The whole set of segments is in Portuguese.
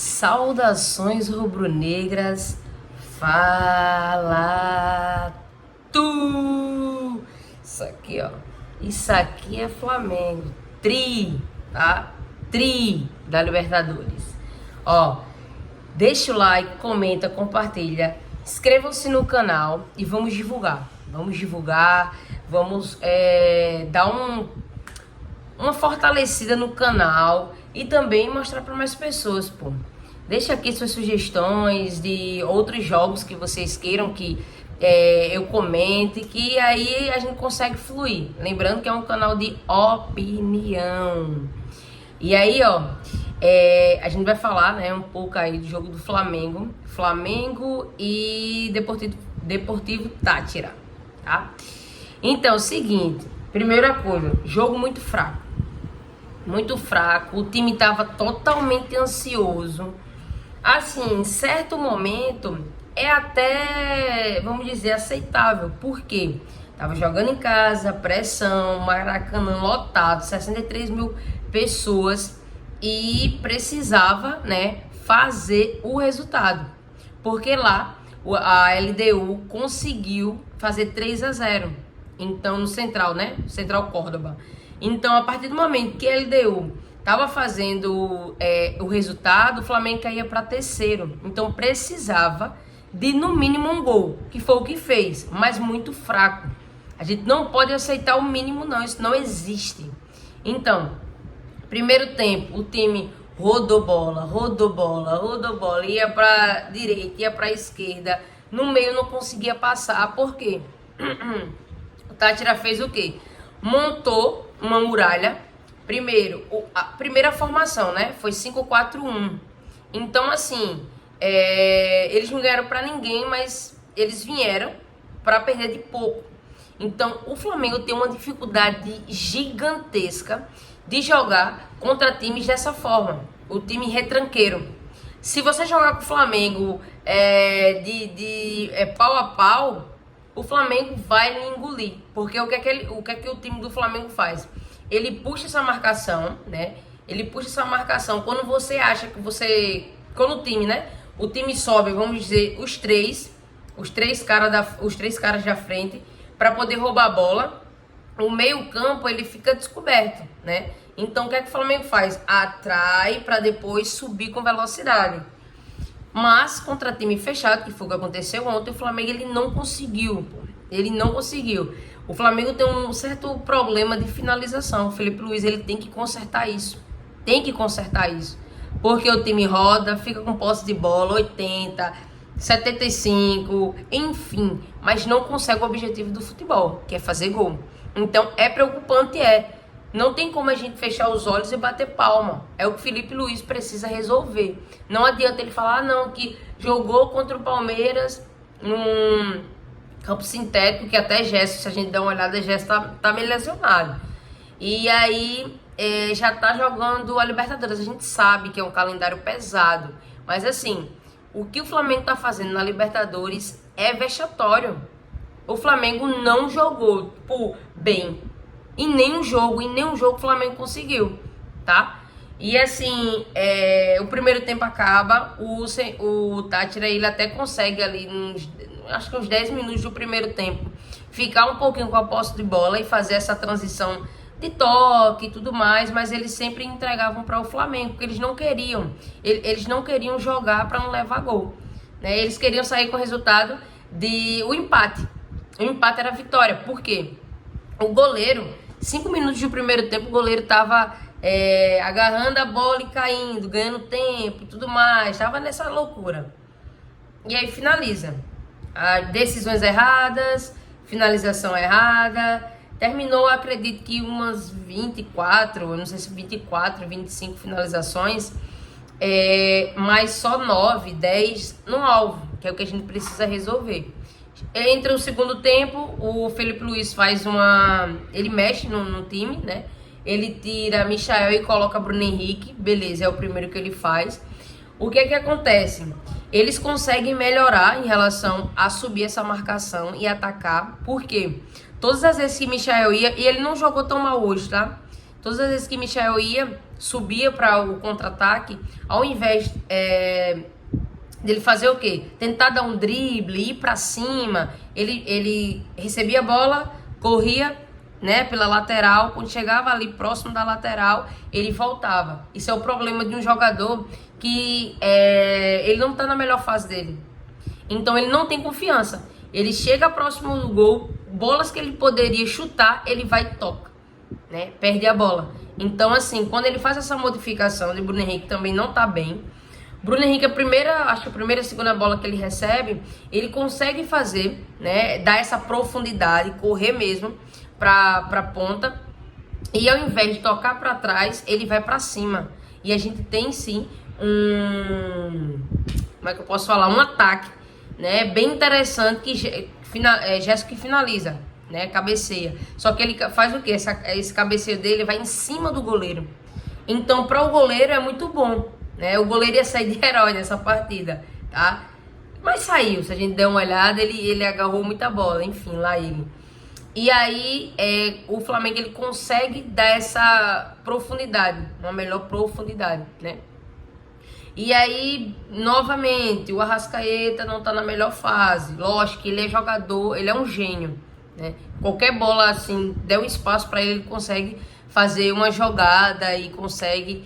Saudações rubro-negras, fala tu! Isso aqui é Flamengo, tá? Tri da Libertadores. Ó, deixa o like, comenta, compartilha, inscrevam-se no canal e vamos divulgar. Vamos dar uma fortalecida no canal e também mostrar para mais pessoas, pô. Deixa aqui suas sugestões de outros jogos que vocês queiram que eu comente, que aí a gente consegue fluir. Lembrando que é um canal de opinião. E aí, ó, a gente vai falar, né, um pouco aí do jogo do Flamengo e Deportivo Táchira, tá? Então, seguinte, primeira coisa, jogo muito fraco, o time tava totalmente ansioso. Assim, em certo momento é até, vamos dizer, aceitável, porque tava jogando em casa, pressão, Maracanã lotado, 63 mil pessoas e precisava, né, fazer o resultado, porque lá a LDU conseguiu fazer 3-0, então no Central, né, Central Córdoba. Então, a partir do momento que a LDU estava fazendo o resultado, o Flamengo caía para terceiro. Então, precisava de, no mínimo, um gol, que foi o que fez, mas muito fraco. A gente não pode aceitar o mínimo, não. Isso não existe. Então, primeiro tempo, o time rodou bola. Ia para direita, ia para esquerda. No meio não conseguia passar. Por quê? O Táchira fez o quê? Montou uma muralha. Primeiro, a primeira formação, né? Foi 5-4-1. Então, assim, eles não ganharam pra ninguém, mas eles vieram pra perder de pouco. Então, o Flamengo tem uma dificuldade gigantesca de jogar contra times dessa forma. O time retranqueiro. Se você jogar com o Flamengo pau a pau, o Flamengo vai lhe engolir. Porque o que é que o time do Flamengo faz? Ele puxa essa marcação, né? Ele puxa essa marcação quando você acha que quando o time, né? O time sobe, vamos dizer, os três caras da frente para poder roubar a bola. O meio-campo ele fica descoberto, né? Então o que é que o Flamengo faz? Atrai para depois subir com velocidade. Mas contra time fechado, que foi o que aconteceu ontem, o Flamengo ele não conseguiu. O Flamengo tem um certo problema de finalização. O Felipe Luiz ele tem que consertar isso. Porque o time roda, fica com posse de bola, 80, 75, enfim. Mas não consegue o objetivo do futebol, que é fazer gol. Então é preocupante, Não tem como a gente fechar os olhos e bater palma. É o que o Felipe Luiz precisa resolver. Não adianta ele falar, que jogou contra o Palmeiras num campo sintético, que até Gerson, se a gente der uma olhada, Gerson tá meio lesionado. E aí já tá jogando a Libertadores. A gente sabe que é um calendário pesado. Mas assim, o que o Flamengo tá fazendo na Libertadores é vexatório. O Flamengo não jogou bem. Em nenhum jogo o Flamengo conseguiu, tá? E assim, o primeiro tempo acaba, o Táchira ele até consegue ali, acho que uns 10 minutos do primeiro tempo, ficar um pouquinho com a posse de bola e fazer essa transição de toque e tudo mais, mas eles sempre entregavam para o Flamengo, porque eles não queriam jogar para não levar gol, né? Eles queriam sair com o resultado o empate. O empate era a vitória, por quê? O goleiro, 5 minutos do primeiro tempo, o goleiro tava agarrando a bola e caindo, ganhando tempo e tudo mais. Tava nessa loucura. E aí finaliza. Decisões erradas, finalização errada. Terminou, acredito que umas 24, eu não sei se 24, 25 finalizações. Mas só 9, 10 no alvo, que é o que a gente precisa resolver. Entre o segundo tempo, o Felipe Luiz ele mexe no time, né? Ele tira Michael e coloca Bruno Henrique. Beleza, é o primeiro que ele faz. O que é que acontece? Eles conseguem melhorar em relação a subir essa marcação e atacar. Por quê? Todas as vezes que Michael ia, e ele não jogou tão mal hoje, tá? Todas as vezes que Michael ia, subia para o contra-ataque, ao invés dele fazer o quê? Tentar dar um drible, ir para cima, ele recebia a bola, corria, né, pela lateral, quando chegava ali próximo da lateral, ele voltava. Isso é o problema de um jogador que ele não tá na melhor fase dele. Então ele não tem confiança. Ele chega próximo do gol, bolas que ele poderia chutar, ele vai e toca, né? Perde a bola. Então, assim, quando ele faz essa modificação de Bruno Henrique também não tá bem. Bruno Henrique, acho que a primeira e a segunda bola que ele recebe, ele consegue fazer, né? Dar essa profundidade, correr mesmo pra ponta. E ao invés de tocar para trás, ele vai para cima. E a gente tem sim como é que eu posso falar? Um ataque, né? Bem interessante que Gerson que finaliza, né? Cabeceia. Só que ele faz o quê? Esse cabeceio dele vai em cima do goleiro. Então, para o goleiro é muito bom, né? O goleiro ia sair de herói nessa partida, tá? Mas saiu, se a gente der uma olhada, ele agarrou muita bola, enfim, lá ele. E aí, o Flamengo ele consegue dar essa profundidade, uma melhor profundidade, né? E aí, novamente, o Arrascaeta não tá na melhor fase. Lógico que ele é jogador, ele é um gênio, né? Qualquer bola, assim, der um espaço para ele, ele consegue fazer uma jogada e consegue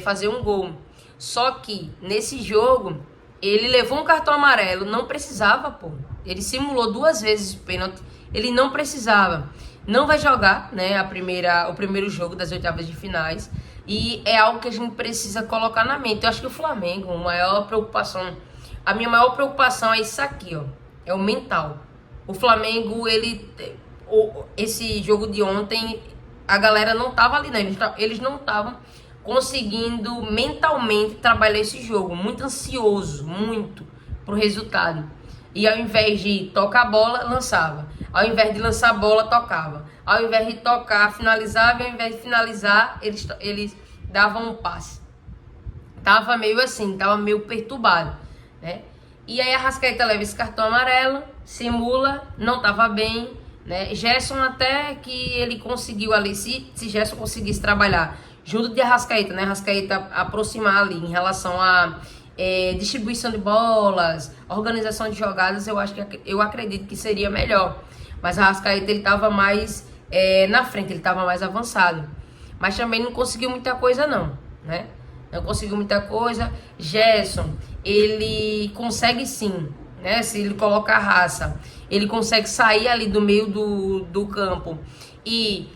fazer um gol. Só que, nesse jogo, ele levou um cartão amarelo, não precisava, pô. Ele simulou 2 vezes o pênalti, ele não precisava. Não vai jogar, né, o primeiro jogo das oitavas de finais. E é algo que a gente precisa colocar na mente. Eu acho que o Flamengo, a minha maior preocupação é isso aqui, ó. É o mental. O Flamengo, esse jogo de ontem, a galera não tava ali, né? Eles não estavam conseguindo mentalmente trabalhar esse jogo. Muito ansioso, muito, pro resultado. E ao invés de tocar a bola, lançava. Ao invés de lançar a bola, tocava. Ao invés de tocar, finalizava. E ao invés de finalizar, eles davam um passe. Tava meio assim, tava meio perturbado, né? E aí a Arrascaeta leva esse cartão amarelo, simula, não tava bem, né? Gerson até que ele conseguiu ali, se Gerson conseguisse trabalhar junto de Arrascaeta, né? Arrascaeta aproximar ali em relação a distribuição de bolas, organização de jogadas, eu acredito que seria melhor. Mas a Arrascaeta ele estava mais na frente, ele estava mais avançado. Mas também não conseguiu muita coisa não, né? Não conseguiu muita coisa. Gerson, ele consegue sim, né? Se ele colocar raça, ele consegue sair ali do meio do campo e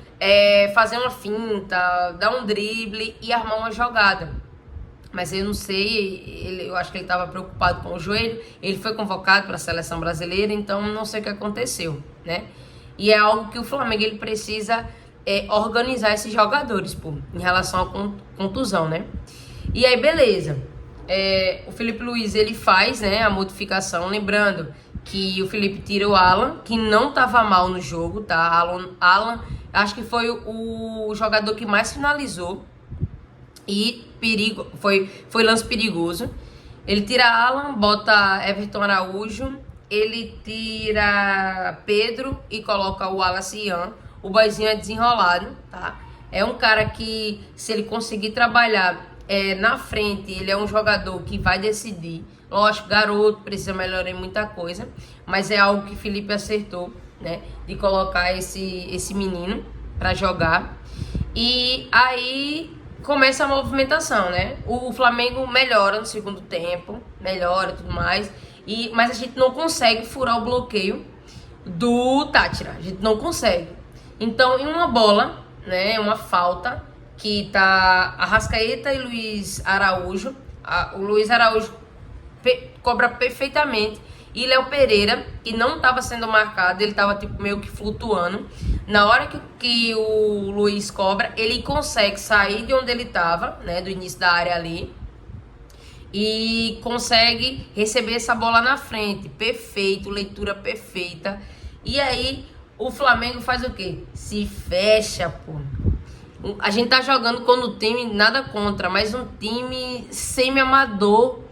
fazer uma finta, dar um drible e armar uma jogada. Mas eu não sei, eu acho que ele estava preocupado com o joelho. Ele foi convocado para a seleção brasileira, então não sei o que aconteceu, né? E é algo que o Flamengo ele precisa organizar esses jogadores, pô, em relação à contusão, né? E aí, beleza. O Felipe Luiz ele faz, né, a modificação, lembrando que o Felipe tira o Alan, que não estava mal no jogo, tá? Alan, acho que foi o jogador que mais finalizou. E foi lance perigoso. Ele tira Alan, bota Everton Araújo. Ele tira Pedro e coloca o Wallace Ian. O boizinho é desenrolado, tá? É um cara que, se ele conseguir trabalhar na frente, ele é um jogador que vai decidir. Lógico, garoto, precisa melhorar em muita coisa. Mas é algo que Felipe acertou, né? De colocar esse menino pra jogar. E aí começa a movimentação, né? O Flamengo melhora no segundo tempo, melhora e tudo mais, mas a gente não consegue furar o bloqueio do Táchira, a gente não consegue. Então, em uma bola, né, uma falta, que tá Arrascaeta e Luiz Araújo, o Luiz Araújo cobra perfeitamente, e Léo Pereira, que não estava sendo marcado, ele estava tipo, meio que flutuando. Na hora que o Luiz cobra, ele consegue sair de onde ele estava, né, do início da área ali, e consegue receber essa bola na frente. Perfeito, leitura perfeita. E aí o Flamengo faz o quê? Se fecha, pô. A gente tá jogando quando o time, nada contra, mas um time semi-amador.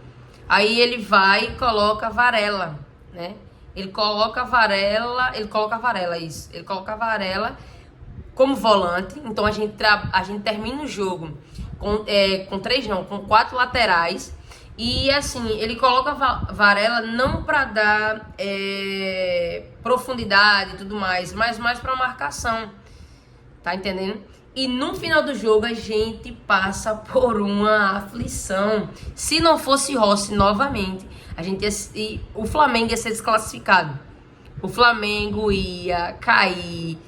Aí ele vai e coloca Varela, né? Ele coloca Varela como volante. Então a gente termina o jogo com três não, com quatro laterais. E assim, ele coloca Varela não para dar profundidade e tudo mais, mas mais para marcação. Tá entendendo? E no final do jogo a gente passa por uma aflição. Se não fosse Rossi novamente, o Flamengo ia ser desclassificado. O Flamengo ia cair.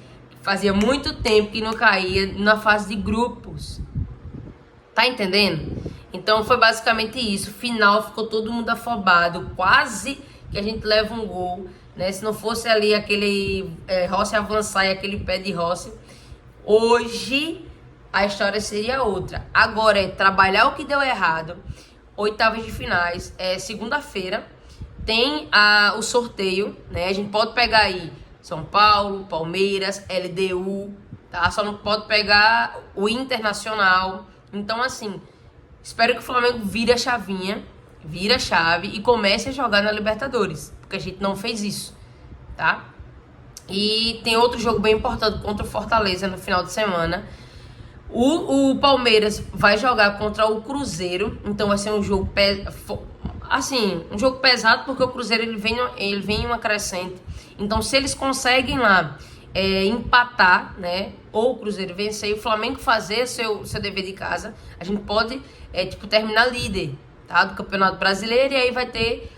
Fazia muito tempo que não caía na fase de grupos. Tá entendendo? Então foi basicamente isso. Final ficou todo mundo afobado. Quase que a gente leva um gol, né? Se não fosse ali aquele Rossi avançar e aquele pé de Rossi, hoje a história seria outra. Agora é trabalhar o que deu errado. Oitavas de finais, segunda-feira, tem o sorteio, né? A gente pode pegar aí São Paulo, Palmeiras, LDU, tá? Só não pode pegar o Internacional. Então, assim, espero que o Flamengo vire a chavinha, vire a chave e comece a jogar na Libertadores, porque a gente não fez isso, tá? E tem outro jogo bem importante contra o Fortaleza no final de semana. O Palmeiras vai jogar contra o Cruzeiro, então vai ser um jogo um jogo pesado, porque o Cruzeiro ele vem em uma crescente. Então, se eles conseguem lá empatar, né, ou o Cruzeiro vencer e o Flamengo fazer seu dever de casa, a gente pode terminar líder, tá, do Campeonato Brasileiro, e aí vai ter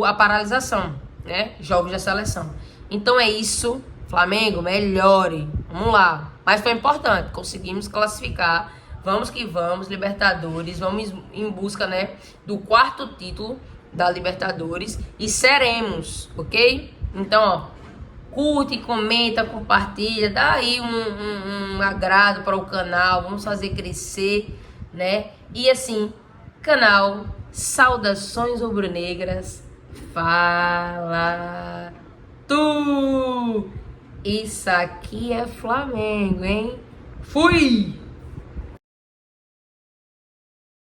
a paralisação, né, jogos da seleção. Então é isso, Flamengo, melhore, vamos lá. Mas foi importante, conseguimos classificar, vamos que vamos, Libertadores, vamos em busca, né, do quarto título da Libertadores e seremos, ok? Então, ó, curte, comenta, compartilha, dá aí um agrado para o canal, vamos fazer crescer, né? E assim, canal Saudações Rubro-Negras, fala tu! Isso aqui é Flamengo, hein? Fui!